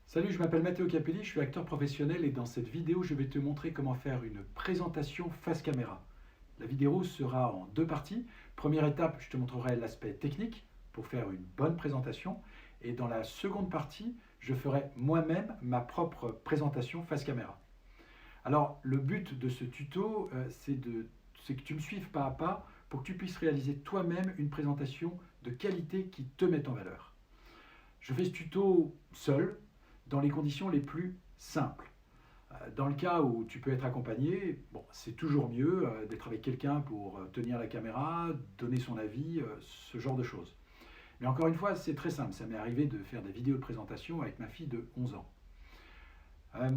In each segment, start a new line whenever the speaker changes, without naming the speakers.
Salut, je m'appelle Matteo Capelli, je suis acteur professionnel et dans cette vidéo, je vais te montrer comment faire une présentation face caméra. La vidéo sera en deux parties. Première étape, je te montrerai l'aspect technique pour faire une bonne présentation. Et dans la seconde partie, je ferai moi-même ma propre présentation face caméra. Alors, le but de ce tuto, c'est que tu me suives pas à pas pour que tu puisses réaliser toi-même une présentation de qualité qui te mette en valeur. Je fais ce tuto seul, dans les conditions les plus simples. Dans le cas où tu peux être accompagné, bon, c'est toujours mieux d'être avec quelqu'un pour tenir la caméra, donner son avis, ce genre de choses. Mais encore une fois, c'est très simple. Ça m'est arrivé de faire des vidéos de présentation avec ma fille de 11 ans. Euh,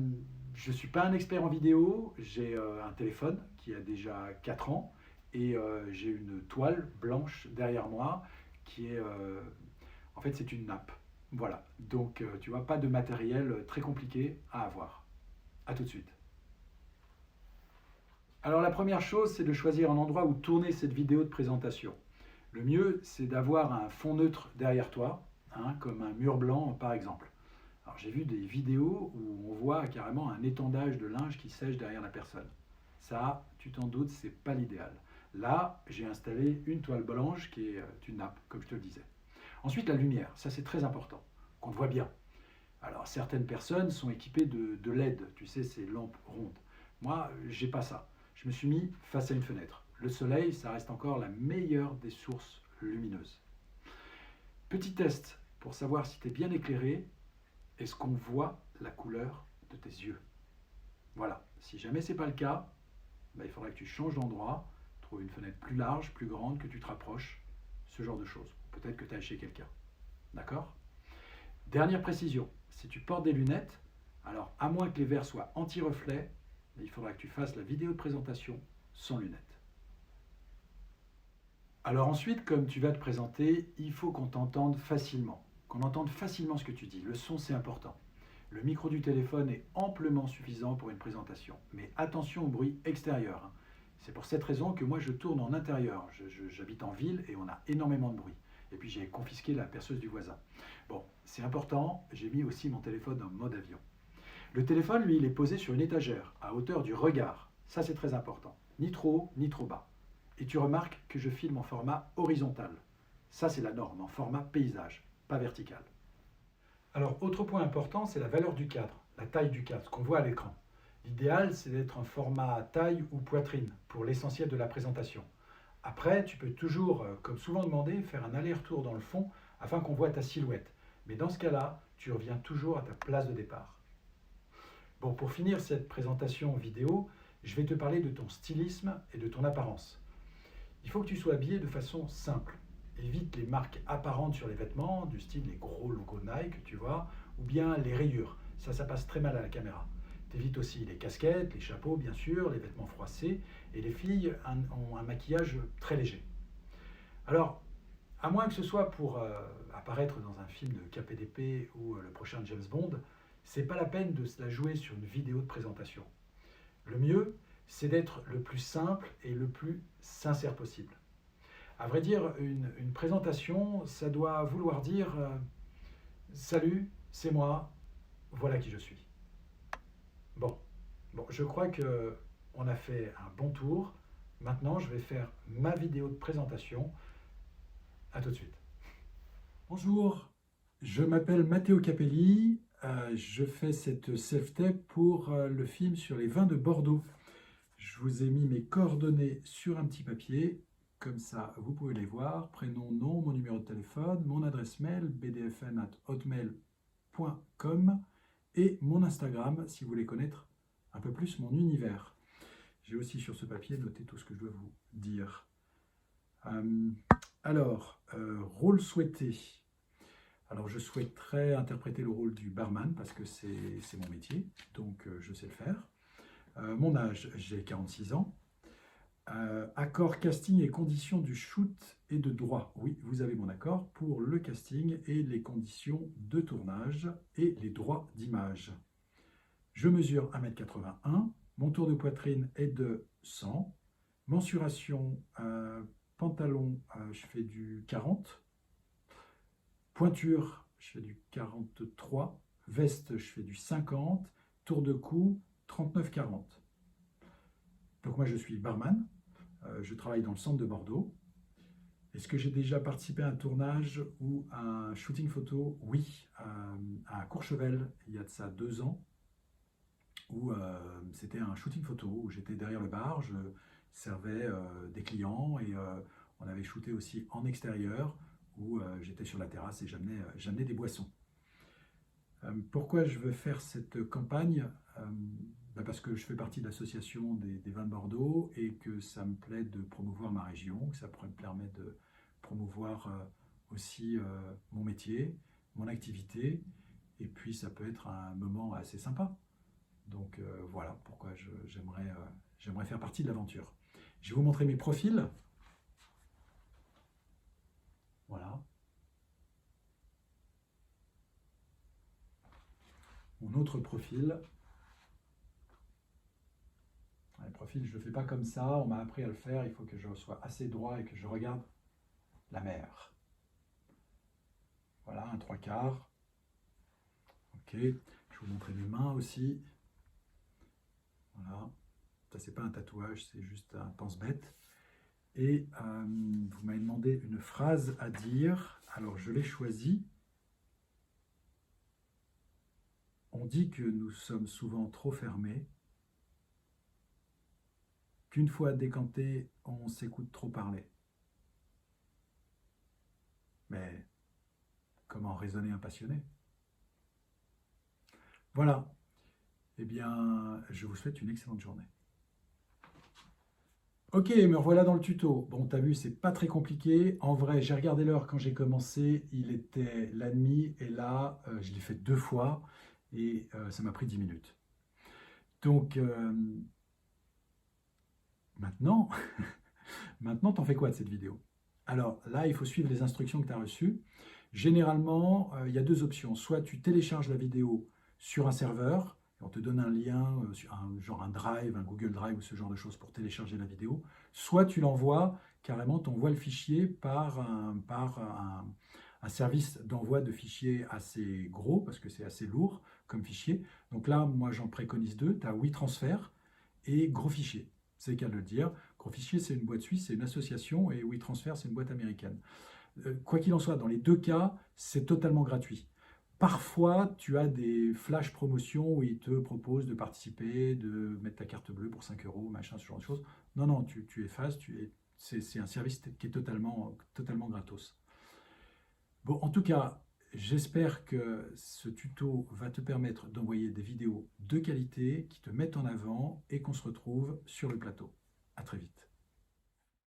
je ne suis pas un expert en vidéo, j'ai un téléphone qui a déjà 4 ans et j'ai une toile blanche derrière moi qui est... en fait, c'est une nappe. Voilà, donc tu vois, pas de matériel très compliqué à avoir. A tout de suite. Alors la première chose, c'est de choisir un endroit où tourner cette vidéo de présentation. Le mieux, c'est d'avoir un fond neutre derrière toi, hein, comme un mur blanc par exemple. Alors j'ai vu des vidéos où on voit carrément un étendage de linge qui sèche derrière la personne. Ça, tu t'en doutes, c'est pas l'idéal. Là, j'ai installé une toile blanche qui est une nappe, comme je te le disais. Ensuite, la lumière, ça c'est très important, qu'on te voit bien. Alors certaines personnes sont équipées de LED, tu sais, ces lampes rondes. Moi, j'ai pas ça. Je me suis mis face à une fenêtre. Le soleil, ça reste encore la meilleure des sources lumineuses. Petit test pour savoir si tu es bien éclairé, est-ce qu'on voit la couleur de tes yeux? Voilà, si jamais ce n'est pas le cas, ben, il faudra que tu changes d'endroit, trouves une fenêtre plus large, plus grande, que tu te rapproches, ce genre de choses. Peut-être que tu ailles chez quelqu'un. D'accord? Dernière précision, si tu portes des lunettes, alors à moins que les verres soient anti-reflet, il faudra que tu fasses la vidéo de présentation sans lunettes. Alors ensuite, comme tu vas te présenter, il faut qu'on t'entende facilement, qu'on entende facilement ce que tu dis. Le son, c'est important. Le micro du téléphone est amplement suffisant pour une présentation, mais attention au bruit extérieur. C'est pour cette raison que moi je tourne en intérieur. J'habite en ville et on a énormément de bruit. Et puis j'ai confisqué la perceuse du voisin. Bon, c'est important, j'ai mis aussi mon téléphone en mode avion. Le téléphone, lui, il est posé sur une étagère, à hauteur du regard. Ça, c'est très important. Ni trop haut, ni trop bas. Et tu remarques que je filme en format horizontal. Ça, c'est la norme, en format paysage, pas vertical. Alors, autre point important, c'est la valeur du cadre, la taille du cadre, ce qu'on voit à l'écran. L'idéal, c'est d'être en format taille ou poitrine pour l'essentiel de la présentation. Après, tu peux toujours, comme souvent demandé, faire un aller-retour dans le fond afin qu'on voit ta silhouette. Mais dans ce cas-là, tu reviens toujours à ta place de départ. Bon, pour finir cette présentation vidéo, je vais te parler de ton stylisme et de ton apparence. Il faut que tu sois habillé de façon simple. Évite les marques apparentes sur les vêtements, du style les gros logos Nike, tu vois, ou bien les rayures. Ça passe très mal à la caméra. T'évites aussi les casquettes, les chapeaux, bien sûr, les vêtements froissés, et les filles ont un maquillage très léger. Alors, à moins que ce soit pour apparaître dans un film de KPDP ou le prochain James Bond, c'est pas la peine de se la jouer sur une vidéo de présentation. Le mieux, c'est d'être le plus simple et le plus sincère possible. À vrai dire, une présentation, ça doit vouloir dire salut, c'est moi, voilà qui je suis. Bon, je crois que on a fait un bon tour. Maintenant, je vais faire ma vidéo de présentation. À tout de suite. Bonjour, je m'appelle Matteo Capelli. Je fais cette self-tape pour le film sur les vins de Bordeaux. Je vous ai mis mes coordonnées sur un petit papier. Comme ça, vous pouvez les voir. Prénom, nom, mon numéro de téléphone, mon adresse mail, bdfn@hotmail.com et mon Instagram si vous voulez connaître un peu plus mon univers. J'ai aussi sur ce papier noté tout ce que je dois vous dire. Euh, rôle souhaité. Alors, je souhaiterais interpréter le rôle du barman parce que c'est mon métier, donc je sais le faire. Mon âge, j'ai 46 ans. Accord, casting et conditions du shoot et de droit. Oui, vous avez mon accord pour le casting et les conditions de tournage et les droits d'image. Je mesure 1,81 m, mon tour de poitrine est de 100. Mensuration, pantalon, je fais du 40. Pointure, je fais du 43. veste, je fais du 50, tour de cou, 39-40. Donc moi, je suis barman, je travaille dans le centre de Bordeaux. Est-ce que j'ai déjà participé à un tournage ou à un shooting photo? Oui, à Courchevel, il y a de ça 2 ans, où c'était un shooting photo, où j'étais derrière le bar, je servais des clients et on avait shooté aussi en extérieur, où j'étais sur la terrasse et j'amenais des boissons. Pourquoi je veux faire cette campagne? Parce que je fais partie de l'association des vins de Bordeaux et que ça me plaît de promouvoir ma région, que ça me permet de promouvoir aussi mon métier, mon activité, et puis ça peut être un moment assez sympa. Donc voilà pourquoi j'aimerais faire partie de l'aventure. Je vais vous montrer mes profils. Voilà. Mon autre profil. Le profil, je ne le fais pas comme ça, on m'a appris à le faire, il faut que je sois assez droit et que je regarde la mer. Voilà, un 3/4. Ok, je vais vous montrer mes mains aussi. Voilà, ça c'est pas un tatouage, c'est juste un pense-bête. Et vous m'avez demandé une phrase à dire, alors je l'ai choisie. On dit que nous sommes souvent trop fermés, qu'une fois décanté, on s'écoute trop parler. Mais comment raisonner un passionné? Voilà. Eh bien, je vous souhaite une excellente journée. Ok, me revoilà dans le tuto. Bon, t'as vu, c'est pas très compliqué. En vrai, j'ai regardé l'heure quand j'ai commencé, il était la nuit, et là, je l'ai fait 2 fois, et ça m'a pris 10 minutes. Donc, maintenant, maintenant, t'en fais quoi de cette vidéo? Alors là, il faut suivre les instructions que tu as reçues. Généralement, il y a 2 options. Soit tu télécharges la vidéo sur un serveur, et on te donne un lien, genre un Drive, un Google Drive ou ce genre de choses pour télécharger la vidéo. Soit tu l'envoies, carrément, tu envoies le fichier par un service d'envoi de fichiers assez gros, parce que c'est assez lourd comme fichier. Donc là, moi, j'en préconise 2. Tu as WeTransfer et Gros Fichier. C'est le cas de le dire. Gros Fichier, c'est une boîte suisse, c'est une association, et WeTransfer, c'est une boîte américaine. Quoi qu'il en soit, dans les 2 cas, c'est totalement gratuit. Parfois, tu as des flash promotions où ils te proposent de participer, de mettre ta carte bleue pour 5 euros, machin, ce genre de choses. Non, non, tu effaces, c'est un service qui est totalement gratos. Bon, en tout cas, j'espère que ce tuto va te permettre d'envoyer des vidéos de qualité qui te mettent en avant et qu'on se retrouve sur le plateau. À très vite.